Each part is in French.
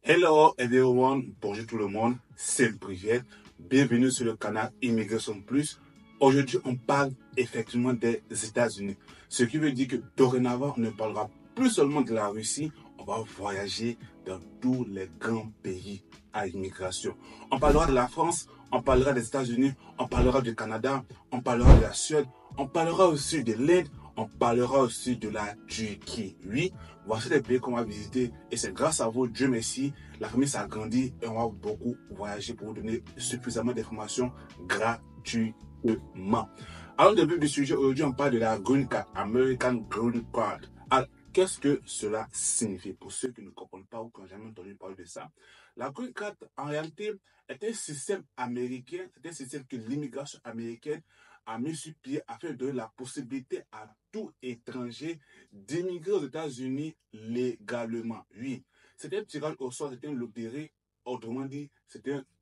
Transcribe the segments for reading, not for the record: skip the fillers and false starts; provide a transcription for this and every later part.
Hello everyone, bonjour tout le monde, c'est le Brigitte. Bienvenue sur le canal Immigration Plus. Aujourd'hui, on parle effectivement des États-Unis. Ce qui veut dire que dorénavant, on ne parlera plus seulement de la Russie, on va voyager dans tous les grands pays à immigration. On parlera de la France, on parlera des États-Unis, on parlera du Canada, on parlera de la Suède, on parlera aussi de l'Inde, on parlera aussi de la Turquie. Oui, voici les pays qu'on va visiter et c'est grâce à vous, Dieu merci, la famille s'agrandit et on va beaucoup voyager pour vous donner suffisamment d'informations gratuitement. Alors, au début du sujet, aujourd'hui, on parle de la Green Card, American Green Card. Alors, qu'est-ce que cela signifie pour ceux qui ne comprennent pas ou qui n'ont jamais entendu parler de ça? La Green Card, en réalité, est un système américain, c'est un système que l'immigration américaine a mis sur pied afin de donner la possibilité à tout étranger d'immigrer aux États-Unis légalement. Oui, c'est un tirage au sort, c'est une loterie. Autrement dit,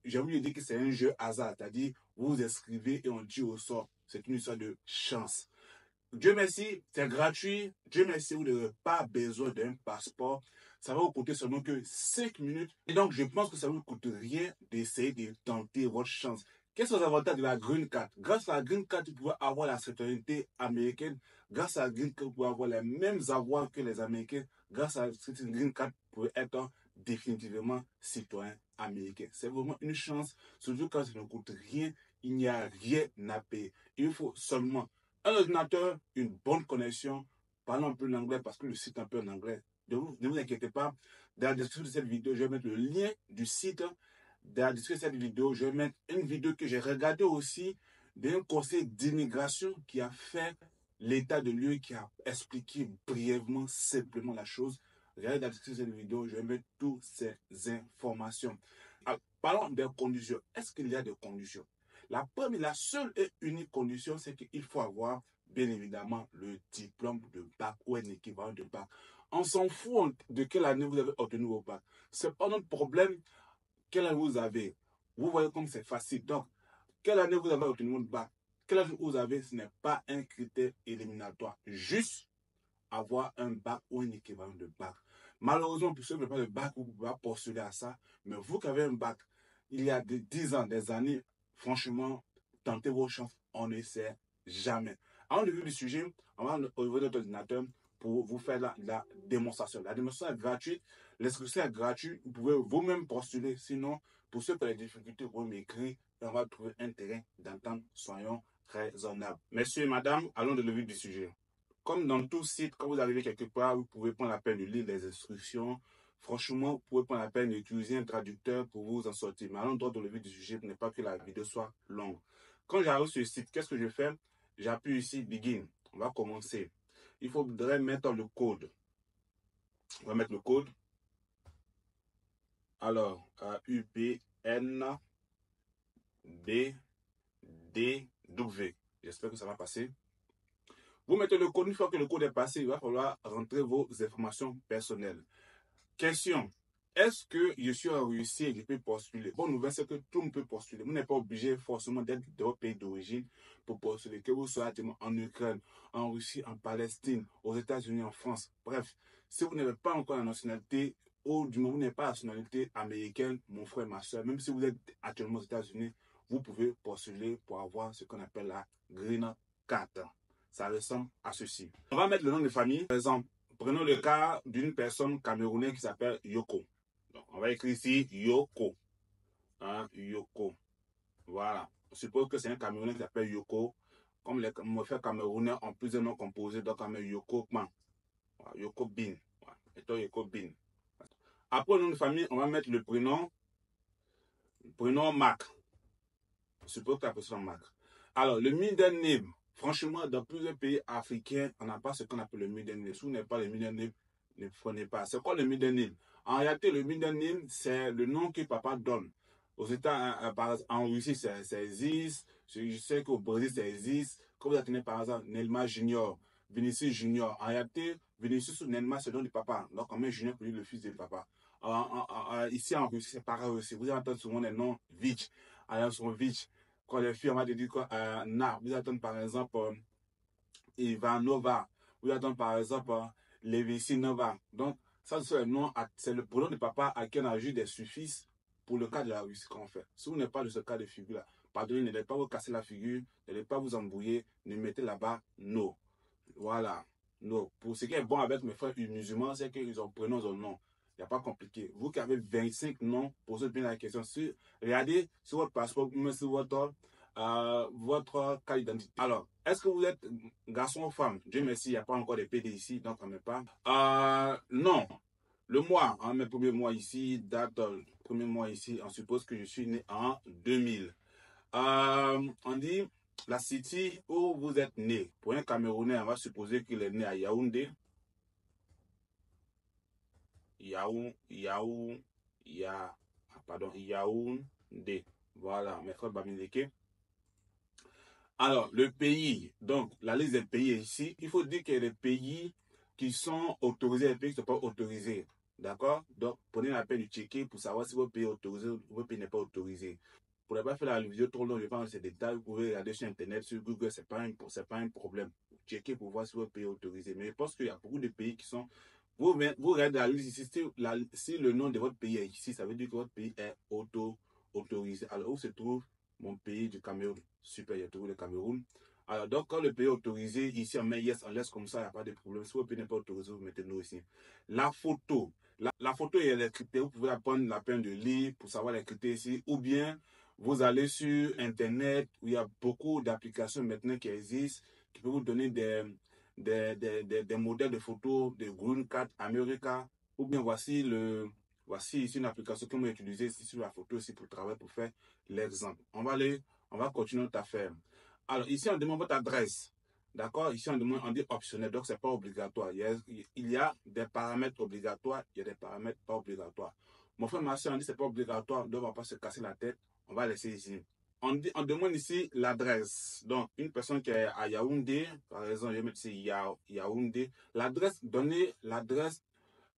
j'ai envie de dire que c'est un jeu hasard, c'est-à-dire vous vous inscrivez et on tire au sort. C'est une histoire de chance. Dieu merci, c'est gratuit. Dieu merci, vous n'avez pas besoin d'un passeport. Ça va vous coûter seulement que 5 minutes. Et donc, je pense que ça ne vous coûte rien d'essayer de tenter votre chance. Quels sont les avantages de la Green Card? Grâce à la Green Card, vous pouvez avoir la citoyenneté américaine. Grâce à la Green Card, vous pouvez avoir les mêmes avoirs que les Américains. Grâce à cette Green Card, vous pouvez être définitivement citoyen américain. C'est vraiment une chance, surtout quand ça ne coûte rien. Il n'y a rien à payer. Il faut seulement un ordinateur, une bonne connexion, parlons un peu l'anglais parce que le site est un peu en anglais. Ne vous inquiétez pas. Dans la description de cette vidéo, je vais mettre le lien du site. Dans la description de cette vidéo, je vais mettre une vidéo que j'ai regardée aussi d'un conseil d'immigration qui a fait l'état de lieu, qui a expliqué brièvement, simplement la chose. Regardez dans la description de cette vidéo, je vais mettre toutes ces informations. Alors, parlons des conditions. Est-ce qu'il y a des conditions? La seule et unique condition, c'est qu'il faut avoir, bien évidemment, le diplôme de bac ou un équivalent de bac. On s'en fout de quelle année vous avez obtenu vos bacs. Ce n'est pas notre problème quelle année vous avez. Vous voyez comme c'est facile. Donc, quelle année vous avez obtenu votre bac, quelle année vous avez, ce n'est pas un critère éliminatoire. Juste avoir un bac ou un équivalent de bac. Malheureusement, pour ceux qui n'ont pas de bac, vous ne pouvez pas postuler à ça. Mais vous qui avez un bac, il y a 10 ans, des années, franchement, tentez vos chances, on ne sait jamais. Avant de vue du sujet, on va au niveau de notre ordinateur pour vous faire la démonstration. La démonstration est gratuite, l'inscription est gratuite, vous pouvez vous-même postuler. Sinon, pour ceux qui ont des difficultés, vous m'écrire et on va trouver un terrain d'entente, soyons raisonnables. Messieurs et madame, allons de le vue du sujet. Comme dans tout site, quand vous arrivez quelque part, vous pouvez prendre la peine de lire les instructions. Franchement, vous pouvez prendre la peine d'utiliser un traducteur pour vous en sortir. Mais allons droit dans le vif du sujet pour ne pas que la vidéo soit longue. Quand j'arrive sur le site, qu'est-ce que je fais? J'appuie ici Begin. On va commencer. Il faudrait mettre le code. On va mettre le code. Alors, UPN BDW. J'espère que ça va passer. Vous mettez le code, une fois que le code est passé, il va falloir rentrer vos informations personnelles. Question. Est-ce que je suis en Russie et je peux postuler? Bonne nouvelle, c'est que tout le monde peut postuler. Vous n'êtes pas obligé forcément d'être de votre pays d'origine pour postuler. Que vous soyez en Ukraine, en Russie, en Palestine, aux États-Unis, en France. Bref, si vous n'avez pas encore la nationalité, ou du moment où vous n'avez pas la nationalité américaine, mon frère, ma soeur, même si vous êtes actuellement aux États-Unis, vous pouvez postuler pour avoir ce qu'on appelle la Green Card. Ça ressemble à ceci. On va mettre le nom de famille. Par exemple, prenons le cas d'une personne camerounaise qui s'appelle Yoko. Donc, on va écrire ici Yoko. Hein, Yoko. Voilà. On suppose que c'est un Camerounais qui s'appelle Yoko. Comme les frères camerounais ont plusieurs noms composés, donc on met Yoko Kman. Voilà, Yoko Bin. Voilà. Et toi, Yoko Bin. Après le nom de famille, on va mettre le prénom. Le prénom Marc. On suppose que la personne Marc. Alors, le middle name. Franchement, dans plusieurs pays africains, on n'a pas ce qu'on appelle le middle name. Si vous n'avez pas le middle name, ne prenez pas. C'est quoi le middle name? En réalité, le middle name, c'est le nom que papa donne. Aux États, en Russie, c'est Ziz. Je sais qu'au Brésil, c'est Ziz. Comme vous attendez par exemple Nelma Junior, Vinicius Junior. En réalité, Vinicius ou Nelma, c'est le nom du papa. Donc, on met Junior pour lui, le fils du papa. Ici, en Russie, c'est pareil aussi. Vous entendez souvent les noms Vich. Alors, son Vich. Quand les filles, on va dire quoi, Na, vous attendez par exemple Ivanova, vous attendez par exemple Levisinova. Donc, Ça, c'est le nom, c'est le pronom de papa à qui on ajoute des suffixes pour le cas de la Russie qu'on fait. Si vous n'êtes pas de ce cas de figure-là, pardonnez, n'allez pas vous casser la figure, n'allez pas vous embrouiller, ne mettez là-bas no. Voilà. No. Pour ce qui est bon avec mes frères musulmans, c'est qu'ils ont prénom un nom. Il n'y a pas compliqué. Vous qui avez 25 noms, posez bien la question. Regardez sur votre passeport, même sur votre carte d'identité. Alors, est-ce que vous êtes garçon ou femme? Dieu merci, il n'y a pas encore de PD ici, donc on ne met pas. Non. Le mois, mes premiers mois ici, date, premier mois ici, on suppose que je suis né en 2000. On dit la city où vous êtes né. Pour un Camerounais, on va supposer qu'il est né à Yaoundé. Yaoundé. Voilà, mes frères Bamileke. Alors, le pays, donc la liste des pays est ici. Il faut dire qu'il y a des pays qui sont autorisés et des pays qui ne sont pas autorisés. D'accord? Donc, prenez la peine de checker pour savoir si votre pays est autorisé ou votre pays n'est pas autorisé. Pour ne pas faire la vidéo trop longue, je pense que ces détails, vous pouvez regarder sur Internet, sur Google, ce n'est pas un problème. Checker pour voir si votre pays est autorisé. Mais je pense qu'il y a beaucoup de pays qui sont... Vous regardez la liste ici, si le nom de votre pays est ici, ça veut dire que votre pays est autorisé. Alors, où se trouve mon pays du Cameroun? Super, il y a trouvé le Cameroun. Alors, donc, quand le pays est autorisé, ici, on met yes, on laisse comme ça, il n'y a pas de problème. Si votre pays n'est pas autorisé, vous mettez nous ici. La photo. La photo, il y a les critères. Vous pouvez prendre la peine de lire pour savoir les critères ici. Ou bien, vous allez sur Internet, où il y a beaucoup d'applications maintenant qui existent, qui peuvent vous donner des modèles de photos de Green Card America. Ou bien, voici ici une application que vous utilisez ici sur la photo ici pour travailler, pour faire l'exemple. On va continuer notre affaire. Alors, ici, on demande votre adresse. D'accord? Ici, on dit optionnel, donc ce n'est pas obligatoire. Il y a des paramètres obligatoires, il y a des paramètres pas obligatoires. Mon frère, ma soeur, on dit que ce n'est pas obligatoire, donc on ne va pas se casser la tête. On va laisser ici. On demande ici l'adresse. Donc, une personne qui est à Yaoundé, par exemple, je vais mettre ici Yaoundé. L'adresse, donnez l'adresse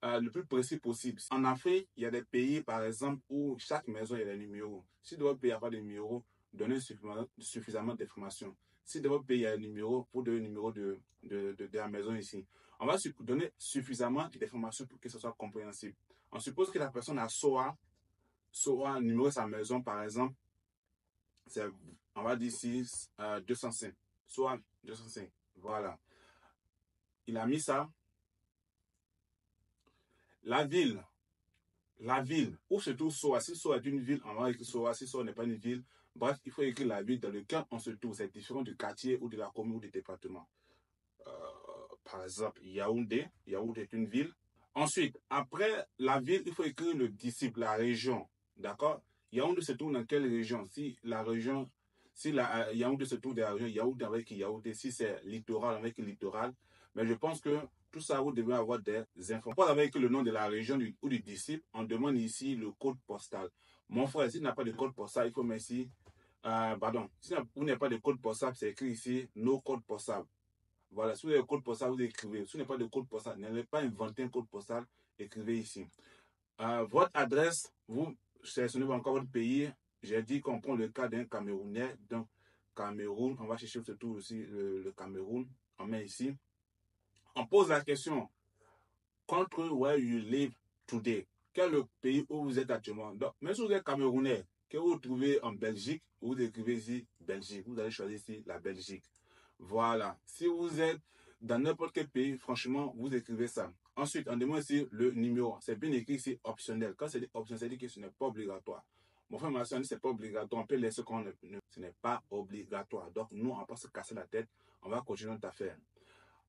le plus précis possible. En Afrique, il y a des pays, par exemple, où chaque maison, il y a des numéros. Si dans votre pays, il n'y a pas de numéro, donnez suffisamment d'informations. Si dans votre pays, il y a un numéro, vous donnez le numéro de la maison ici. On va donner suffisamment d'informations pour que ce soit compréhensible. On suppose que la personne a SOA, numéro de sa maison, par exemple, on va dire ici 205. SOA 205. Voilà. Il a mis ça. La ville où se trouve Soa. Si Soa est une ville, on va écrire Soa. Si Soa n'est pas une ville, bref, il faut écrire la ville dans laquelle on se trouve. C'est différent du quartier ou de la commune ou du département. Par exemple, Yaoundé est une ville. Ensuite, après la ville, il faut écrire le disciple, la région. D'accord? Yaoundé se trouve dans quelle région? Yaoundé se trouve dans la région Yaoundé avec Yaoundé, si c'est littoral avec littoral. Mais je pense que tout ça, vous devez avoir des informations. Avec le nom de la région ou du disciple, on demande ici le code postal. Mon frère, s'il n'a pas de code postal, il faut mettre ici, si vous n'avez pas de code postal, c'est écrit ici, no code postal. Voilà, si vous avez un code postal, vous écrivez. Si vous n'avez pas de code postal, n'allez pas inventer un code postal, écrivez ici. Votre adresse, vous sélectionnez encore votre pays. J'ai dit qu'on prend le cas d'un Camerounais. Donc, Cameroun, on va chercher surtout aussi le Cameroun. On met ici. On pose la question, country where you live today. Quel est le pays où vous êtes actuellement? Donc, même si vous êtes Camerounais, que vous trouvez en Belgique, vous écrivez ici Belgique. Vous allez choisir ici la Belgique. Voilà. Si vous êtes dans n'importe quel pays, franchement, vous écrivez ça. Ensuite, on demande ici le numéro. C'est bien écrit ici optionnel. Quand c'est dit optionnel, ça dit que ce n'est pas obligatoire. Mon frère m'a dit ce n'est pas obligatoire. On peut laisser ce n'est pas obligatoire. Donc, nous, on va pas se casser la tête. On va continuer notre affaire.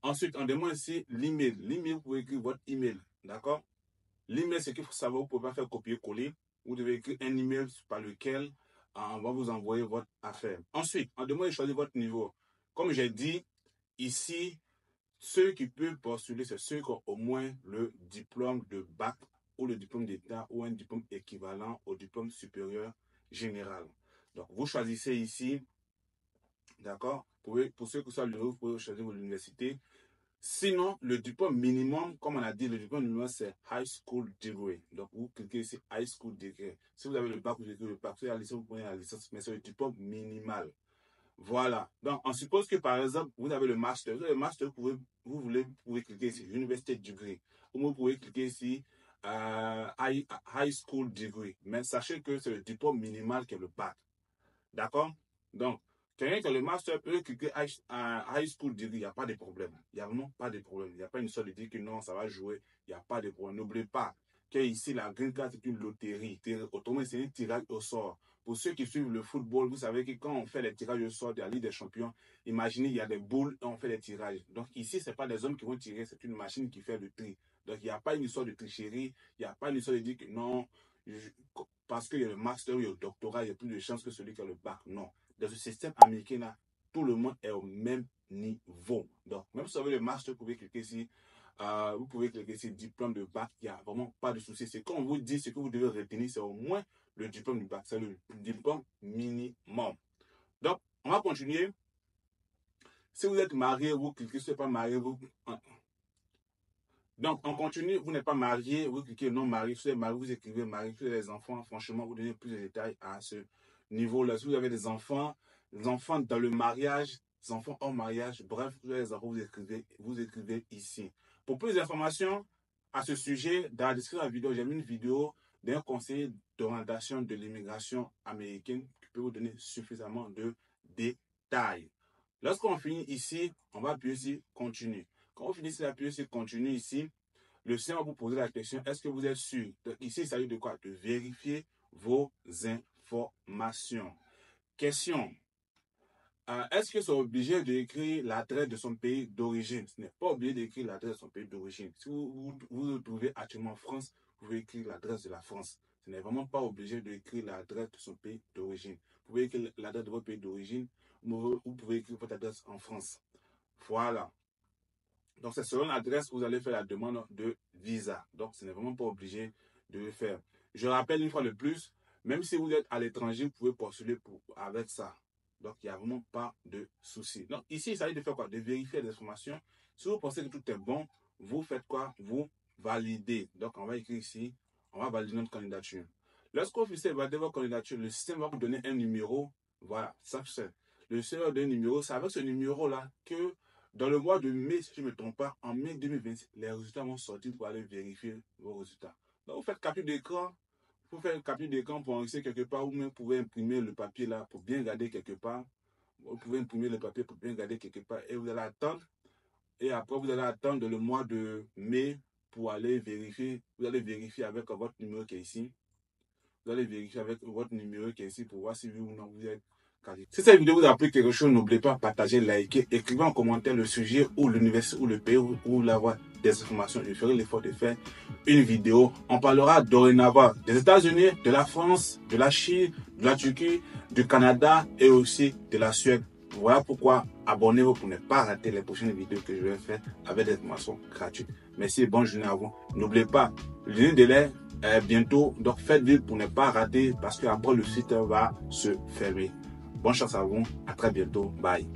Ensuite, on demande ici l'email. L'email, vous pouvez écrire votre email. D'accord? L'email, c'est qu'il faut savoir, vous ne pouvez pas faire copier-coller. Vous devez écrire un email par lequel on va vous envoyer votre affaire. Ensuite, on demande de choisir votre niveau. Comme j'ai dit, ici, ceux qui peuvent postuler, c'est ceux qui ont au moins le diplôme de bac ou le diplôme d'État ou un diplôme équivalent au diplôme supérieur général. Donc, vous choisissez ici, d'accord? Pour ceux qui sont à l'université, vous pouvez choisir l'université. Sinon, le diplôme minimum, comme on a dit, le diplôme minimum, c'est High School Degree. Donc, vous cliquez ici, High School Degree. Si vous avez le bac, vous écrivez le bac. Si vous avez la licence, vous prenez la licence, mais c'est le diplôme minimal. Voilà. Donc, on suppose que, par exemple, vous avez le master. Vous avez le master, vous pouvez cliquer ici, University Degree. vous pouvez cliquer ici, high school degree. Mais sachez que c'est le diplôme minimal qui est le bac. D'accord? Donc, quelqu'un qui a le master peut cliquer high school degree, il n'y a pas de problème. Il n'y a vraiment pas de problème. Il n'y a pas une histoire de dire que non, ça va jouer. Il n'y a pas de problème. N'oubliez pas que ici, la green card, c'est une loterie. Autrement, c'est un tirage au sort. Pour ceux qui suivent le football, vous savez que quand on fait les tirages au sort de la Ligue des Champions, imaginez, il y a des boules et on fait les tirages. Donc ici, ce n'est pas des hommes qui vont tirer, c'est une machine qui fait le tri. Donc il n'y a pas une histoire de tricherie, il n'y a pas une histoire de dire que non, parce qu'il y a le master ou le doctorat, il y a plus de chances que celui qui a le bac. Non. Dans ce système américain-là, tout le monde est au même niveau. Donc, même si vous avez le master, vous pouvez cliquer ici. Vous pouvez cliquer ici diplôme de bac. Il n'y a vraiment pas de souci. C'est quand on vous dit ce que vous devez retenir, c'est au moins le diplôme du bac. C'est le diplôme minimum. Donc, on va continuer. Si vous êtes marié, vous cliquez. Si vous n'êtes pas marié, vous... Donc, on continue. Vous n'êtes pas marié, vous cliquez non marié. Si vous êtes marié, vous écrivez marié. Si vous avez des enfants, franchement, vous donnez plus de détails à ce niveau-là. Si vous avez des enfants dans le mariage, des enfants hors mariage, bref, vous avez des enfants, vous écrivez ici. Pour plus d'informations à ce sujet, dans la description de la vidéo, j'ai mis une vidéo d'un conseiller d'orientation de l'immigration américaine qui peut vous donner suffisamment de détails. Lorsqu'on finit ici, on va appuyer sur continue. Quand vous finissez d'appuyer sur continue ici, le système va vous poser la question, est-ce que vous êtes sûr? Donc ici, il s'agit de quoi? De vérifier vos informations. Question. Est-ce que c'est obligé d'écrire l'adresse de son pays d'origine? Ce n'est pas obligé d'écrire l'adresse de son pays d'origine. Si vous trouvez actuellement en France, vous pouvez écrire l'adresse de la France. Ce n'est vraiment pas obligé d'écrire l'adresse de son pays d'origine. Vous pouvez écrire l'adresse de votre pays d'origine, vous pouvez écrire votre adresse en France. Voilà. Donc, c'est selon l'adresse que vous allez faire la demande de visa. Donc, ce n'est vraiment pas obligé de le faire. Je rappelle une fois de plus, même si vous êtes à l'étranger, vous pouvez postuler avec ça. Donc, il n'y a vraiment pas de souci. Donc, ici, il s'agit de faire quoi? De vérifier les informations. Si vous pensez que tout est bon, vous faites quoi? Vous validez. Donc, on va écrire ici, on va valider notre candidature. Lorsque l'officier valide votre candidature, le système va vous donner un numéro. Voilà, ça c'est. Le système va vous donner un numéro. C'est avec ce numéro-là que dans le mois de mai, si je ne me trompe pas, en mai 2026, les résultats vont sortir pour aller vérifier vos résultats. Donc, vous faites capture d'écran. Vous faites capture d'écran pour enregistrer quelque part, ou même vous pouvez imprimer le papier là pour bien garder quelque part. Vous pouvez imprimer le papier pour bien garder quelque part et vous allez attendre. Et après, vous allez attendre le mois de mai pour aller vérifier. Vous allez vérifier avec votre numéro qui est ici. Vous allez vérifier avec votre numéro qui est ici pour voir si oui ou non vous êtes qualifié. Si cette vidéo vous a appris quelque chose, n'oubliez pas de partager, liker, écrivez en commentaire le sujet ou l'université ou le pays où l'avoir des informations. Je ferai l'effort de faire une vidéo. On parlera dorénavant des États-Unis, de la France, de la Chine, de la Turquie, du Canada et aussi de la Suède. Voilà pourquoi abonnez-vous pour ne pas rater les prochaines vidéos que je vais faire avec des informations gratuites. Merci et bonne journée à vous. N'oubliez pas, le délai est bientôt, donc faites vite pour ne pas rater parce qu'après le site va se fermer. Bonne chance à vous, à très bientôt, bye.